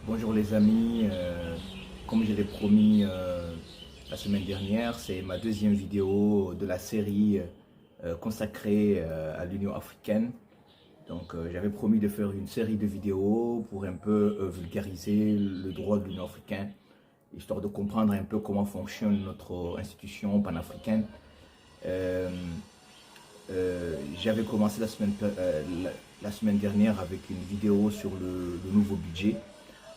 Bonjour les amis, comme je l'ai promis la semaine dernière, c'est ma deuxième vidéo de la série consacrée à l'Union africaine. Donc j'avais promis de faire une série de vidéos pour un peu vulgariser le droit de l'Union africaine, histoire de comprendre un peu comment fonctionne notre institution panafricaine. Euh, J'avais commencé la semaine dernière avec une vidéo sur le nouveau budget.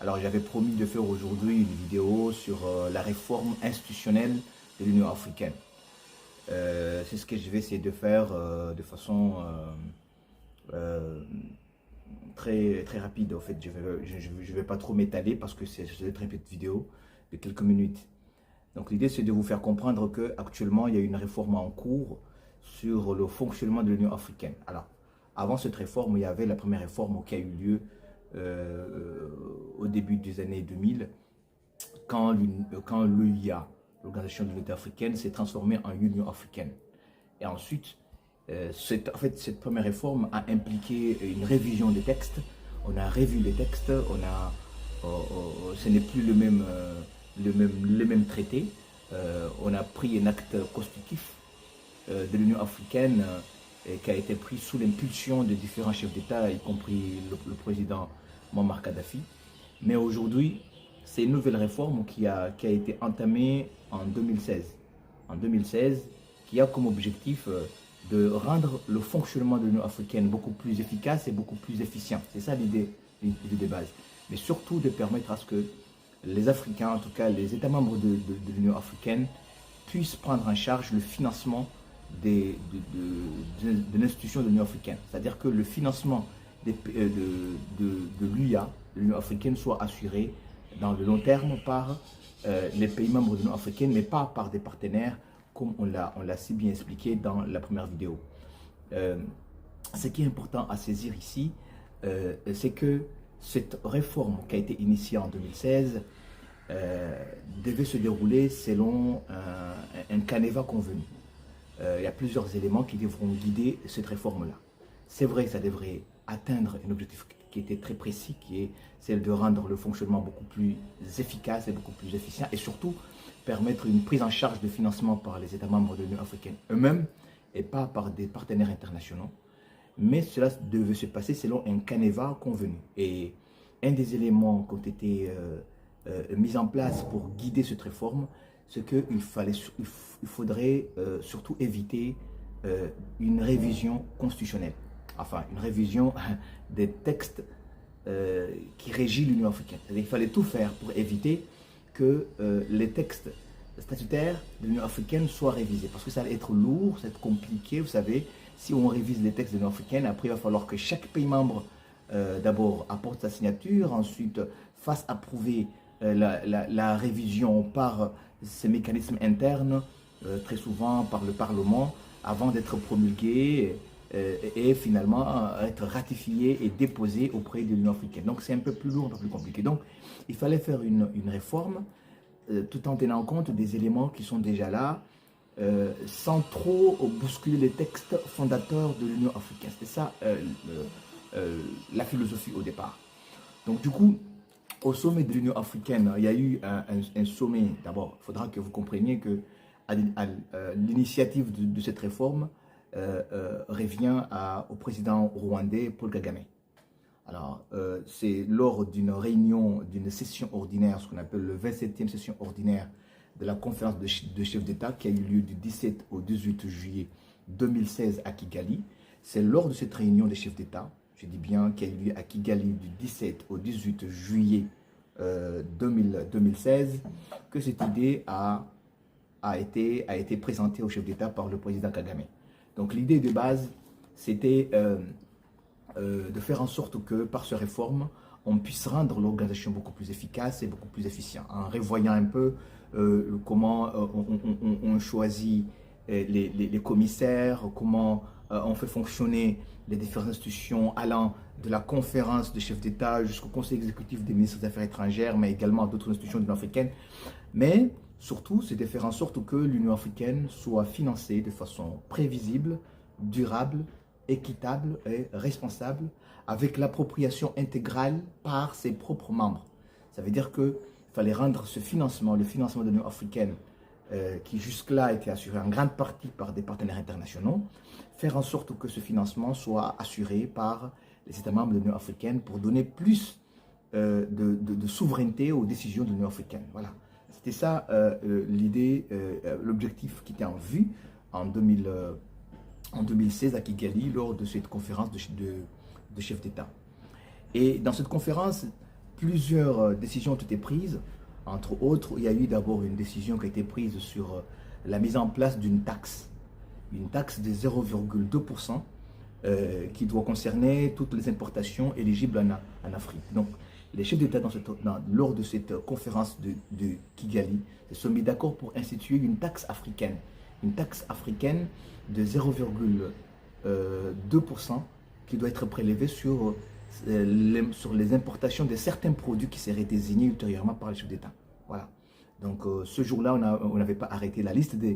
Alors j'avais promis de faire aujourd'hui une vidéo sur la réforme institutionnelle de l'Union africaine. C'est ce que je vais essayer de faire de façon euh, très rapide. En fait, je vais pas trop m'étaler parce que c'est une très petite vidéo de quelques minutes. Donc l'idée c'est de vous faire comprendre qu'actuellement il y a une réforme en cours sur le fonctionnement de l'Union africaine. Alors, avant cette réforme, il y avait la première réforme qui a eu lieu au début des années 2000, quand l'UIA, l'Organisation de l'Unité africaine, s'est transformée en Union africaine. Et ensuite, cette première réforme a impliqué une révision des textes. On a revu les textes, ce n'est plus le même traité. On a pris un acte constitutif de l'Union africaine qui a été pris sous l'impulsion de différents chefs d'État, y compris le président Muammar Kadhafi. Mais aujourd'hui, c'est une nouvelle réforme qui a été entamée en 2016. En 2016, qui a comme objectif de rendre le fonctionnement de l'Union africaine beaucoup plus efficace et beaucoup plus efficient. C'est ça l'idée de base. Mais surtout de permettre à ce que les Africains, en tout cas les États membres de l'Union africaine, puissent prendre en charge le financement de l'institution de l'Union africaine. C'est-à-dire que le financement de l'UIA, de l'Union africaine, soit assuré dans le long terme par les pays membres de l'Union africaine, mais pas par des partenaires, comme on l'a si bien expliqué dans la première vidéo. Ce qui est important à saisir ici, c'est que cette réforme qui a été initiée en 2016 devait se dérouler selon un canevas convenu. Il y a plusieurs éléments qui devront guider cette réforme-là. C'est vrai que ça devrait atteindre un objectif qui était très précis, qui est celle de rendre le fonctionnement beaucoup plus efficace et beaucoup plus efficient, et surtout permettre une prise en charge de financement par les États membres de l'Union africaine eux-mêmes et pas par des partenaires internationaux. Mais cela devait se passer selon un canevas convenu. Et un des éléments qui ont été mis en place pour guider cette réforme, c'est qu'il faudrait surtout éviter une révision constitutionnelle, enfin une révision des textes qui régissent l'Union africaine. Il fallait tout faire pour éviter que les textes statutaires de l'Union africaine soient révisés, parce que ça allait être lourd, ça va être compliqué. Vous savez, si on révise les textes de l'Union africaine, après il va falloir que chaque pays membre d'abord apporte sa signature, ensuite fasse approuver la révision par ces mécanismes internes, très souvent par le Parlement, avant d'être promulgué et finalement être ratifié et déposé auprès de l'Union africaine. Donc c'est un peu plus lourd, un peu plus compliqué. Donc il fallait faire une réforme tout en tenant compte des éléments qui sont déjà là, sans trop bousculer les textes fondateurs de l'Union africaine. C'était ça la philosophie au départ. Donc du coup, au sommet de l'Union africaine, il y a eu un sommet. D'abord, il faudra que vous compreniez que l'initiative de cette réforme revient au président rwandais Paul Kagame. Alors, c'est lors d'une réunion, d'une session ordinaire, ce qu'on appelle le 27e session ordinaire de la conférence de chefs d'État qui a eu lieu du 17 au 18 juillet 2016 à Kigali. C'est lors de cette réunion des chefs d'État, je dis bien, qui a eu lieu à Kigali du 17 au 18 juillet 2016, que cette idée a été présentée au chef d'État par le président Kagame. Donc l'idée de base, c'était de faire en sorte que par cette réforme, on puisse rendre l'organisation beaucoup plus efficace et beaucoup plus efficient, en revoyant un peu comment on choisit les commissaires, comment on fait fonctionner les différentes institutions allant de la conférence des chefs d'État jusqu'au conseil exécutif des ministres des Affaires étrangères, mais également d'autres institutions de l'Union africaine. Mais surtout, c'est de faire en sorte que l'Union africaine soit financée de façon prévisible, durable, équitable et responsable, avec l'appropriation intégrale par ses propres membres. Ça veut dire qu'il fallait rendre ce financement, le financement de l'Union africaine, qui jusque-là était assuré en grande partie par des partenaires internationaux, faire en sorte que ce financement soit assuré par les États membres de l'Union africaine pour donner plus de souveraineté aux décisions de l'Union africaine. Voilà. C'était ça l'idée, l'objectif qui était en vue en 2016 à Kigali lors de cette conférence de chefs d'État. Et dans cette conférence, plusieurs décisions ont été prises. Entre autres, il y a eu d'abord une décision qui a été prise sur la mise en place d'une taxe de 0,2% qui doit concerner toutes les importations éligibles en Afrique. Donc, les chefs d'État lors de cette conférence de Kigali se sont mis d'accord pour instituer une taxe africaine de 0,2% qui doit être prélevée sur les importations de certains produits qui seraient désignés ultérieurement par les chefs d'État. Voilà. Donc ce jour-là, on n'avait pas arrêté la liste de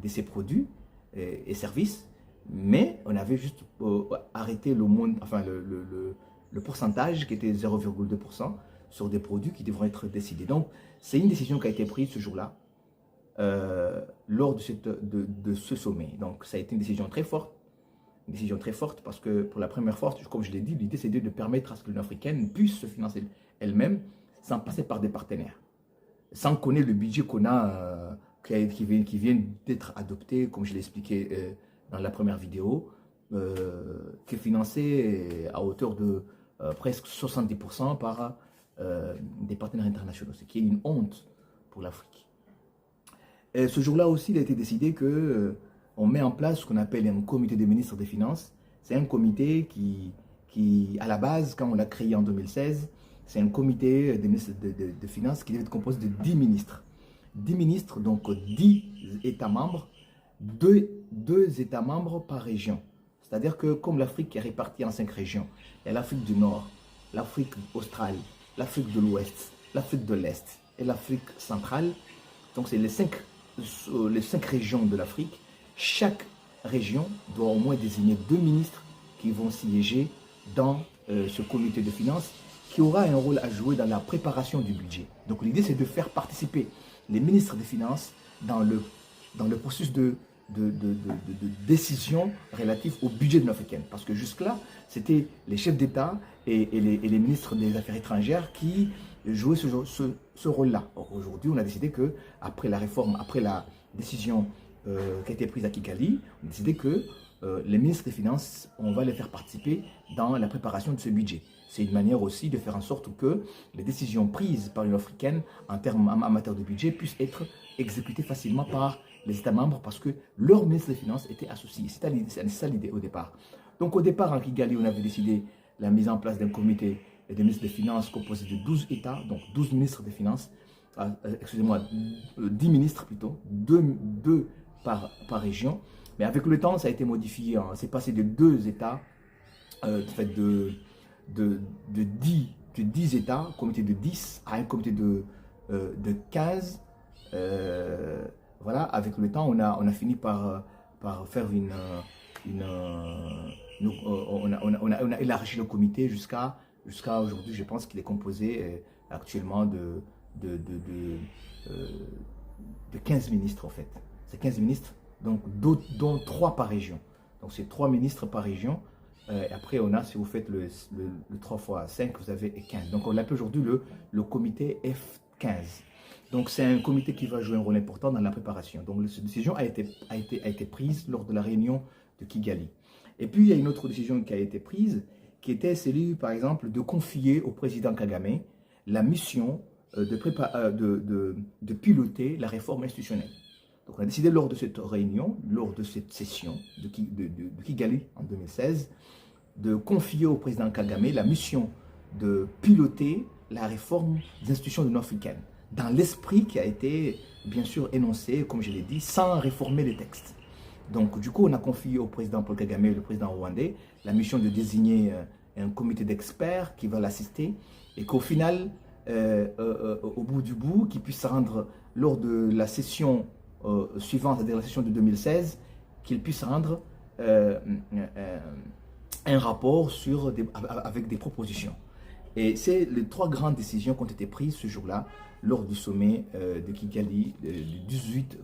ces produits et services, mais on avait juste arrêté le pourcentage qui était 0,2% sur des produits qui devront être décidés. Donc c'est une décision qui a été prise ce jour-là lors de ce sommet. Donc ça a été une décision très forte. Une décision très forte parce que pour la première fois, comme je l'ai dit, l'idée c'est de permettre à ce que l'Union africaine puisse se financer elle-même sans passer par des partenaires. Sans connaître le budget qu'on a, qui vient d'être adopté, comme je l'ai expliqué dans la première vidéo, qui est financé à hauteur de presque 70% par des partenaires internationaux, ce qui est une honte pour l'Afrique. Ce jour-là aussi, il a été décidé que on met en place ce qu'on appelle un comité des ministres des Finances. C'est un comité qui, à la base, quand on l'a créé en 2016, c'est un comité des ministres de Finances qui devait être composé de 10 ministres. 10 ministres, donc 10 États membres, deux États membres par région. C'est-à-dire que comme l'Afrique est répartie en 5 régions, il y a l'Afrique du Nord, l'Afrique australe, l'Afrique de l'Ouest, l'Afrique de l'Est et l'Afrique centrale. Donc c'est les cinq régions de l'Afrique. Chaque région doit au moins désigner 2 ministres qui vont siéger dans ce comité de finances qui aura un rôle à jouer dans la préparation du budget. Donc l'idée c'est de faire participer les ministres des Finances dans le processus de décision relative au budget de l'Union africaine. Parce que jusque-là, c'était les chefs d'État et les ministres des Affaires étrangères qui jouaient ce rôle-là. Aujourd'hui, on a décidé que après la réforme, après la décision qui a été prise à Kigali, on a décidé que les ministres des Finances, on va les faire participer dans la préparation de ce budget. C'est une manière aussi de faire en sorte que les décisions prises par l'Union africaine en matière de budget puissent être exécutées facilement par les États membres parce que leur ministre des Finances était associé. C'est ça l'idée au départ. Donc au départ, en Kigali, on avait décidé la mise en place d'un comité des ministres des Finances composé de 12 États, donc 12 ministres des Finances, excusez-moi, 10 ministres plutôt, 2 par région. Mais avec le temps, ça a été modifié. Hein. C'est passé de 2 États, de 10 États, comité de 10, à un comité de 15. Voilà, avec le temps, on a fini par faire on a élargi le comité jusqu'à aujourd'hui. Je pense qu'il est composé actuellement de 15 ministres en fait. C'est 15 ministres, donc dont 3 par région. Donc c'est 3 ministres par région. Et après, on a, si vous faites le 3 fois 5, vous avez 15. Donc on l'appelle aujourd'hui le comité F15. Donc c'est un comité qui va jouer un rôle important dans la préparation. Donc cette décision a été prise lors de la réunion de Kigali. Et puis il y a une autre décision qui a été prise, qui était celle, par exemple, de confier au président Kagame la mission de piloter la réforme institutionnelle. Donc on a décidé lors de cette réunion, lors de cette session de Kigali en 2016, de confier au président Kagame la mission de piloter la réforme des institutions de l'Union africaine, dans l'esprit qui a été bien sûr énoncé, comme je l'ai dit, sans réformer les textes. Donc du coup, on a confié au président Paul Kagame, le président rwandais, la mission de désigner un comité d'experts qui va l'assister et qu'au final, au bout du bout, qu'il puisse se rendre lors de la session suivante, c'est-à-dire la session de 2016, qu'il puisse rendre un rapport avec des propositions. Et c'est les 3 grandes décisions qui ont été prises ce jour-là lors du sommet de Kigali du 17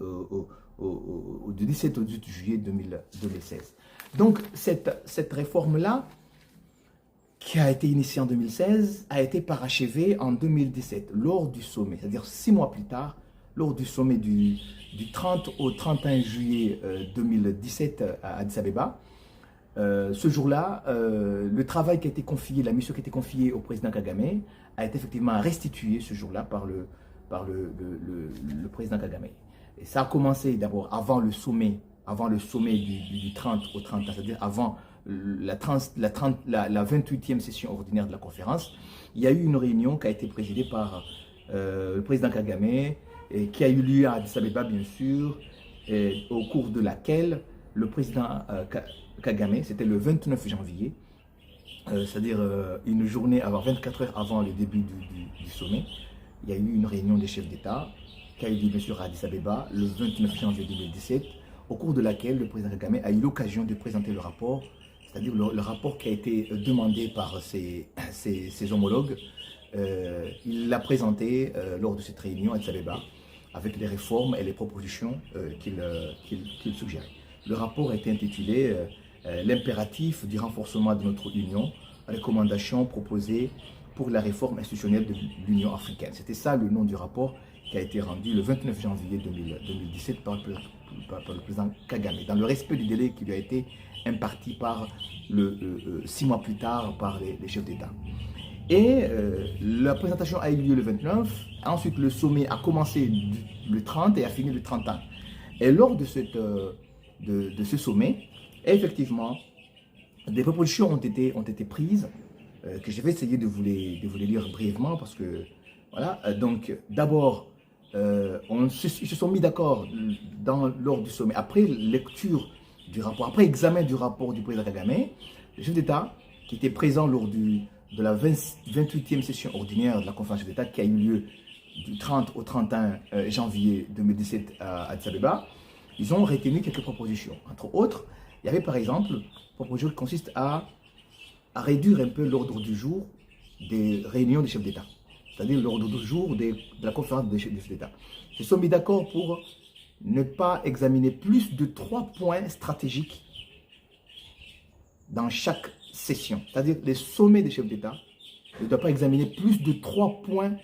au 18 juillet 2016. Donc cette réforme-là, qui a été initiée en 2016, a été parachevée en 2017 lors du sommet, c'est-à-dire 6 mois plus tard, lors du sommet du 30 au 31 juillet 2017 à Addis Abeba. Ce jour-là, le travail qui a été confié, la mission qui a été confiée au président Kagame a été effectivement restituée ce jour-là par le président Kagame. Et ça a commencé d'abord avant le sommet du 30 au 31, c'est-à-dire avant la 28e session ordinaire de la conférence. Il y a eu une réunion qui a été présidée par le président Kagame et qui a eu lieu à Addis Abeba, bien sûr, et au cours de laquelle le président Kagame, c'était le 29 janvier, c'est-à-dire une journée avant, 24 heures avant le début du sommet, il y a eu une réunion des chefs d'État qui a eu lieu bien sûr à Addis Abeba le 29 janvier 2017, au cours de laquelle le président Kagame a eu l'occasion de présenter le rapport, c'est-à-dire le rapport qui a été demandé par ses homologues. Il l'a présenté lors de cette réunion à Addis Abeba avec les réformes et les propositions qu'il suggérait. Le rapport a été intitulé l'impératif du renforcement de notre Union, recommandations proposées pour la réforme institutionnelle de l'Union africaine. C'était ça le nom du rapport qui a été rendu le 29 janvier 2017 par le président Kagame, dans le respect du délai qui lui a été imparti par 6 mois plus tard par les chefs d'État. Et la présentation a eu lieu le 29, ensuite le sommet a commencé le 30 et a fini le 31. Et lors de ce sommet, effectivement, des propositions ont été prises, que je vais essayer de vous les lire brièvement, parce que, voilà, donc d'abord, ils se sont mis d'accord lors du sommet, après lecture du rapport, après examen du rapport du président Kagame, les chefs d'État qui étaient présents lors de la 28e session ordinaire de la conférence d'État qui a eu lieu du 30 au 31 janvier 2017 à Addis Abeba, ils ont retenu quelques propositions. Entre autres, il y avait par exemple une proposition qui consiste à réduire un peu l'ordre du jour des réunions des chefs d'État, c'est-à-dire l'ordre du jour de la conférence des chefs d'État. Ils se sont mis d'accord pour ne pas examiner plus de 3 points stratégiques dans chaque session. C'est-à-dire les sommets des chefs d'État ne doivent pas examiner plus de 3 points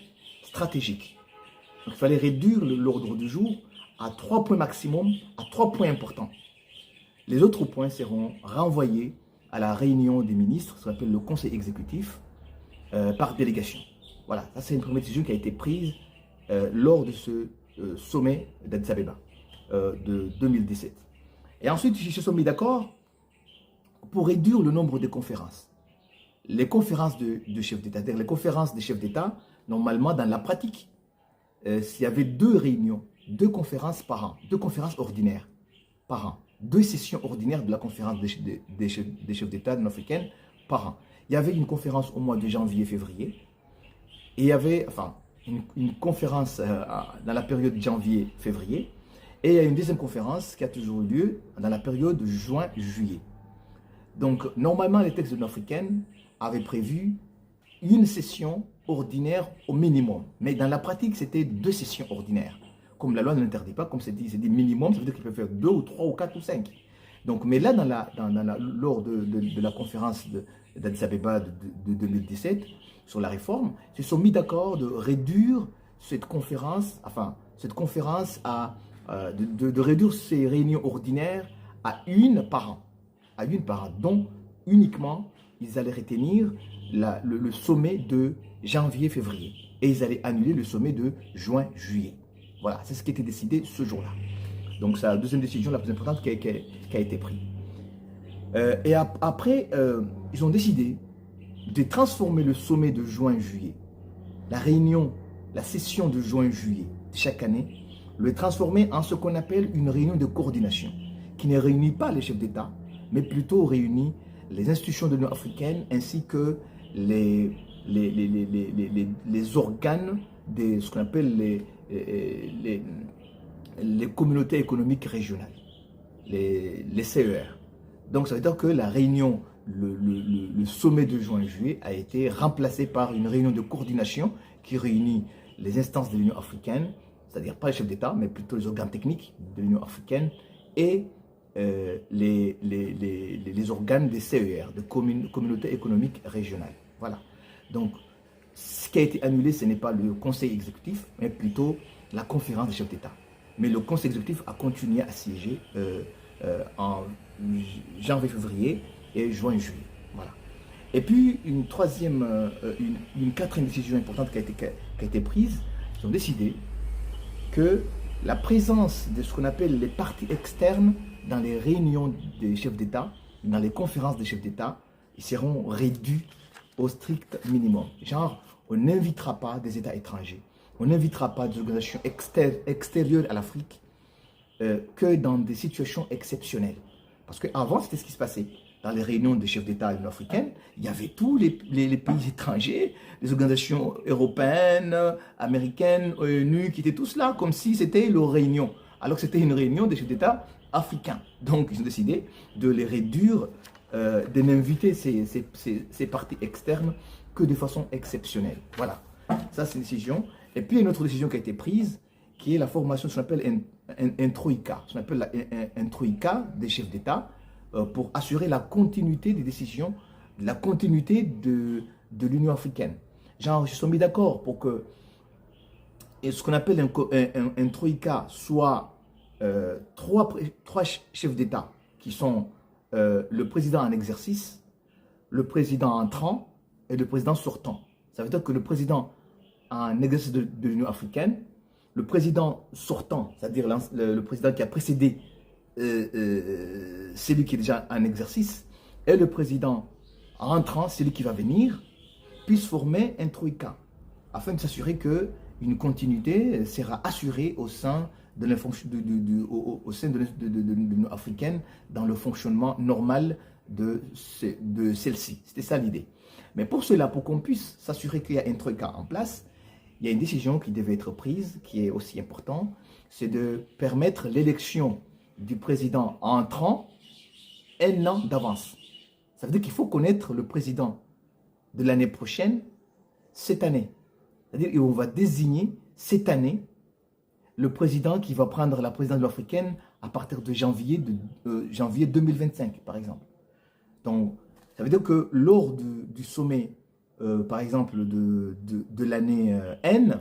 stratégiques. Donc, il fallait réduire l'ordre du jour à 3 points maximum, à 3 points importants. Les autres points seront renvoyés à la réunion des ministres, ce qu'on appelle le conseil exécutif, par délégation. Voilà, ça c'est une première décision qui a été prise lors de ce sommet d'Addis Abeba de 2017. Et ensuite, ils se sont mis d'accord pour réduire le nombre de conférences. Les conférences de chefs d'État, c'est-à-dire les conférences des chefs d'État, normalement dans la pratique, s'il y avait 2 réunions, 2 conférences par an, 2 conférences ordinaires par an, 2 sessions ordinaires de la conférence des chefs d'État africaine par an. Il y avait une conférence au mois de janvier-février, et il y avait une conférence dans la période janvier-février, et il y a une deuxième conférence qui a toujours eu lieu dans la période juin-juillet. Donc, normalement, les textes de l'Union africaine avaient prévu une session ordinaire au minimum. Mais dans la pratique, c'était 2 sessions ordinaires. Comme la loi ne l'interdit pas, comme c'est dit minimum, ça veut dire qu'il peut faire 2 ou 3 ou 4 ou 5. Donc, mais là, lors de la conférence d'Addis Abeba de 2017 sur la réforme, ils se sont mis d'accord de réduire cette conférence, de réduire ces réunions ordinaires à 1 par an. À 1 par an, dont uniquement ils allaient retenir le sommet de janvier-février. Et ils allaient annuler le sommet de juin-juillet. Voilà, c'est ce qui a été décidé ce jour-là. Donc c'est la deuxième décision la plus importante qui a été prise. Et après, ils ont décidé de transformer le sommet de juin-juillet, la session de juin-juillet de chaque année, le transformer en ce qu'on appelle une réunion de coordination, qui ne réunit pas les chefs d'État, mais plutôt réunit les institutions de l'Union africaine ainsi que les organes de ce qu'on appelle les communautés économiques régionales, les CER. Donc ça veut dire que la réunion le sommet de juin-juillet a été remplacé par une réunion de coordination qui réunit les instances de l'Union africaine, c'est-à-dire pas les chefs d'État, mais plutôt les organes techniques de l'Union africaine et les organes des CER, de communautés économiques régionales. Voilà. Donc, ce qui a été annulé, ce n'est pas le conseil exécutif, mais plutôt la conférence des chefs d'État. Mais le conseil exécutif a continué à siéger en janvier-février et juin-juillet. Voilà. Et puis, une quatrième décision importante qui a été prise, ils ont décidé que la présence de ce qu'on appelle les parties externes dans les réunions des chefs d'État, dans les conférences des chefs d'État, ils seront réduits au strict minimum. Genre, on n'invitera pas des États étrangers, on n'invitera pas des organisations extérieures à l'Afrique que dans des situations exceptionnelles. Parce qu'avant, c'était ce qui se passait. Dans les réunions des chefs d'État de l'Union africaine, il y avait tous les pays étrangers, les organisations européennes, américaines, ONU, qui étaient tous là, comme si c'était leur réunion. Alors que c'était une réunion des chefs d'État africains. Donc, ils ont décidé de les réduire, de n'inviter ces parties externes que de façon exceptionnelle. Voilà, ça c'est une décision. Et puis, une autre décision qui a été prise, qui est la formation de ce qu'on appelle un troïka. Ce qu'on appelle un troïka des chefs d'État, pour assurer la continuité des décisions, la continuité de l'Union africaine. Genre, ils se sont mis d'accord pour que ce qu'on appelle un troïka soit trois chefs d'État qui sont le président en exercice, le président entrant et le président sortant. Ça veut dire que le président en exercice de l'Union africaine, le président sortant, c'est-à-dire le président qui a précédé celui qui est déjà en exercice, et le président entrant, celui qui va venir, puissent former un troïka, afin de s'assurer qu'une continuité sera assurée au sein de l'Union africaine dans le fonctionnement normal de celle-ci. C'était ça l'idée. Mais pour cela, pour qu'on puisse s'assurer qu'il y a un troïka en place, il y a une décision qui devait être prise, qui est aussi importante, c'est de permettre l'élection du président entrant un an d'avance. Ça veut dire qu'il faut connaître le président de l'année prochaine, cette année. C'est-à-dire qu'on va désigner cette année le président qui va prendre la présidence africaine à partir de janvier 2025, par exemple. Donc, ça veut dire que lors du sommet, par exemple, de l'année N,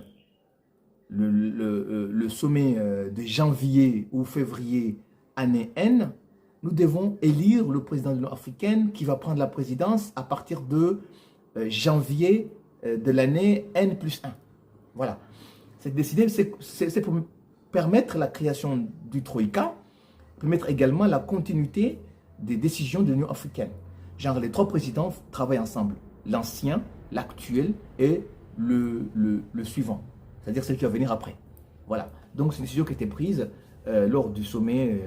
le sommet de janvier ou février année N, nous devons élire le président de l'Union africaine qui va prendre la présidence à partir de janvier de l'année N plus 1. Voilà. C'est décidé, c'est pour permettre la création du Troïka, permettre également la continuité des décisions de l'Union africaine. Genre, les trois présidents travaillent ensemble. L'ancien, l'actuel et le suivant. C'est-à-dire celui qui va venir après. Voilà. Donc, c'est une décision qui a été prise lors du sommet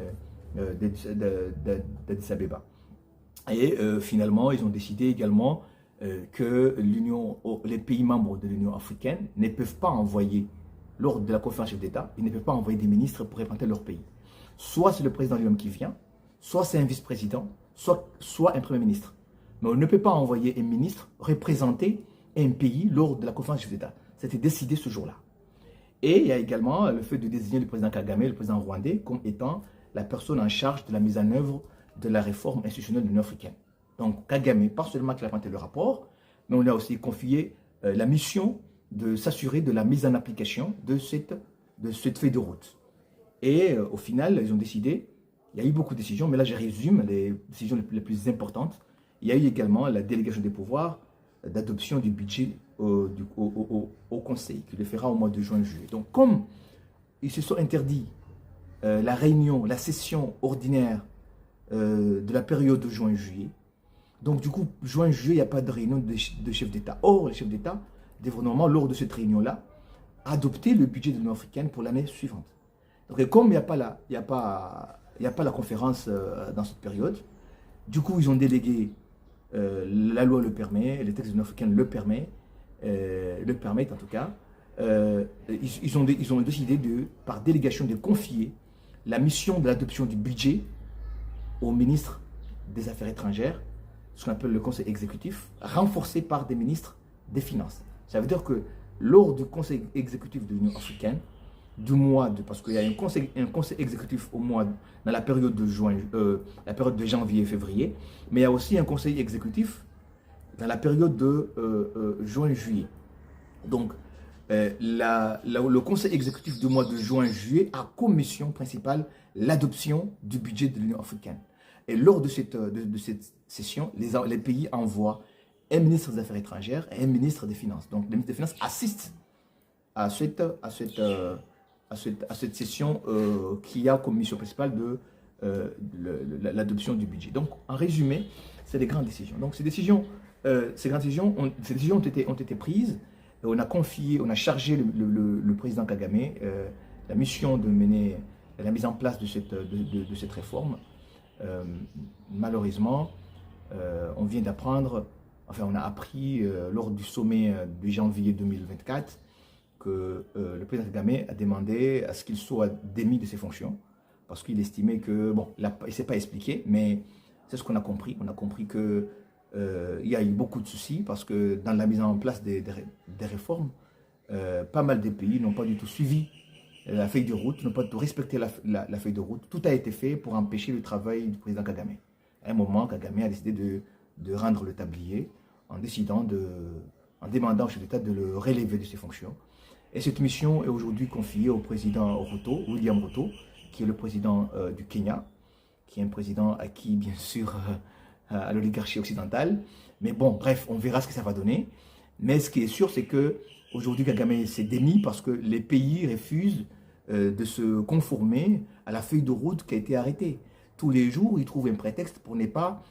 d'Addis Abeba. Et finalement, ils ont décidé également que les pays membres de l'Union africaine ne peuvent pas envoyer, lors de la conférence chef d'État, ils ne peuvent pas envoyer des ministres pour représenter leur pays. Soit c'est le président lui-même qui vient, soit c'est un vice-président, soit un premier ministre. Mais on ne peut pas envoyer un ministre représenter un pays lors de la conférence chef d'État. C'était décidé ce jour-là. Et il y a également le fait de désigner le président Kagame, le président rwandais, comme étant la personne en charge de la mise en œuvre de la réforme institutionnelle de l'Union africaine. Donc Kagame, pas seulement qu'il a présenté le rapport, mais on lui a aussi confié la mission de s'assurer de la mise en application de cette feuille de route. Et au final, ils ont décidé, il y a eu beaucoup de décisions, mais là je résume les décisions les plus importantes. Il y a eu également la délégation des pouvoirs d'adoption du budget au Conseil, qui le fera au mois de juin-juillet. Donc comme ils se sont interdits la réunion, la session ordinaire de la période de juin-juillet, donc du coup, juin-juillet, il n'y a pas de réunion de chefs d'État. Or, les chefs d'État devront normalement, lors de cette réunion-là, adopter le budget de l'Union africaine pour l'année suivante. Donc comme il n'y a pas la conférence dans cette période, du coup, ils ont délégué, la loi le permet, les textes de l'Union africaine le permettent en tout cas, ils ont décidé par délégation de confier la mission de l'adoption du budget au ministre des Affaires étrangères ce qu'on appelle le conseil exécutif, renforcé par des ministres des Finances. Ça veut dire que lors du conseil exécutif de l'Union africaine, parce qu'il y a un conseil exécutif dans la période de janvier et février, mais il y a aussi un conseil exécutif dans la période de juin-juillet. Donc, le conseil exécutif du mois de juin-juillet a comme mission principale l'adoption du budget de l'Union africaine. Et lors de cette session, les pays envoient un ministre des Affaires étrangères et un ministre des Finances. Donc, le ministre des Finances assiste à cette session qui a comme mission principale l'adoption du budget. Donc, en résumé, c'est des grandes décisions. Donc, ces décisions ont été prises. Et on a chargé le président Kagame la mission de mener la mise en place de cette réforme. Malheureusement, on vient d'apprendre, on a appris lors du sommet de janvier 2024 que le président Kagame a demandé à ce qu'il soit démis de ses fonctions parce qu'il estimait que, bon, il ne s'est pas expliqué, mais c'est ce qu'on a compris. On a compris que il y a eu beaucoup de soucis parce que dans la mise en place des réformes, pas mal de pays n'ont pas du tout suivi la feuille de route, n'ont pas du tout respecté la feuille de route. Tout a été fait pour empêcher le travail du président Kagame. À un moment, Kagame a décidé de rendre le tablier en demandant au chef d'État de le relever de ses fonctions. Et cette mission est aujourd'hui confiée au président William Ruto, qui est le président du Kenya, qui est un président acquis, bien sûr, à l'oligarchie occidentale. Mais bon, bref, on verra ce que ça va donner. Mais ce qui est sûr, c'est qu'aujourd'hui, Kagame s'est démis parce que les pays refusent de se conformer à la feuille de route qui a été arrêtée. Tous les jours, ils trouvent un prétexte pour ne pas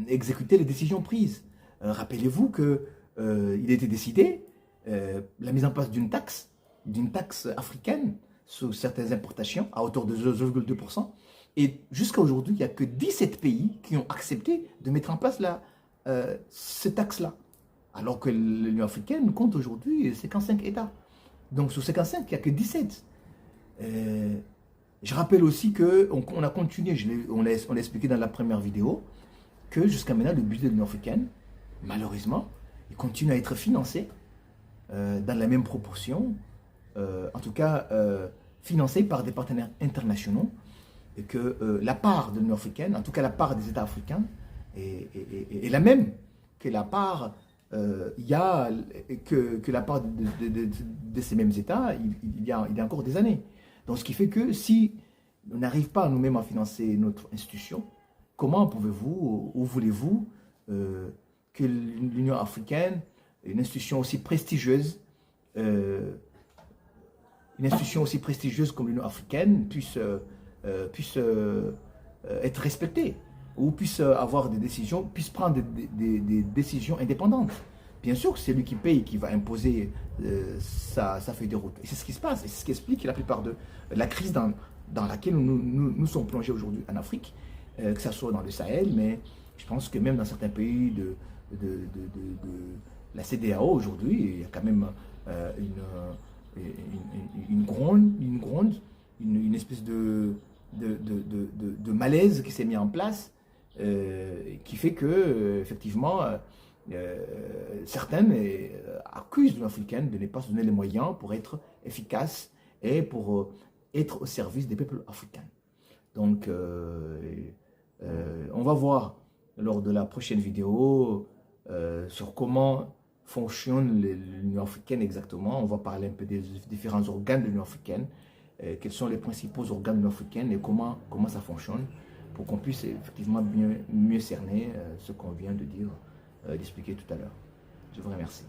exécuter les décisions prises. Rappelez-vous qu'il a été décidé la mise en place d'une taxe africaine sur certaines importations à hauteur de 2,2%. Et jusqu'à aujourd'hui, il n'y a que 17 pays qui ont accepté de mettre en place cette taxe-là. Alors que l'Union africaine compte aujourd'hui 55 États. Donc sur 55, il n'y a que 17. Je rappelle aussi qu'on a continué, on l'a expliqué dans la première vidéo, que jusqu'à maintenant, le budget de l'Union africaine, malheureusement, il continue à être financé dans la même proportion, en tout cas financé par des partenaires internationaux, et que la part de l'Union africaine, en tout cas la part des États africains, est la même que la part, que la part de ces mêmes États il y a encore des années. Donc ce qui fait que si on n'arrive pas nous-mêmes à financer notre institution, comment pouvez-vous ou voulez-vous que l'Union africaine, une institution aussi prestigieuse, comme l'Union africaine puisse être respectée ou puisse avoir des décisions, puisse prendre des décisions indépendantes. Bien sûr que c'est lui qui paye, qui va imposer sa feuille de route. Et c'est ce qui se passe, et c'est ce qui explique la plupart de la crise dans laquelle nous sommes plongés aujourd'hui en Afrique, que ce soit dans le Sahel, mais je pense que même dans certains pays de la CEDEAO aujourd'hui, il y a quand même une espèce de malaise qui s'est mis en place, qui fait que effectivement certaines accusent l'Union africaine de ne pas se donner les moyens pour être efficace et pour être au service des peuples africains. Donc on va voir lors de la prochaine vidéo sur comment fonctionne l'Union africaine exactement. On va parler un peu des différents organes de l'Union africaine, quels sont les principaux organes de l'Union africaine et comment ça fonctionne, pour qu'on puisse effectivement mieux cerner ce qu'on vient de dire, d'expliquer tout à l'heure. Je vous remercie.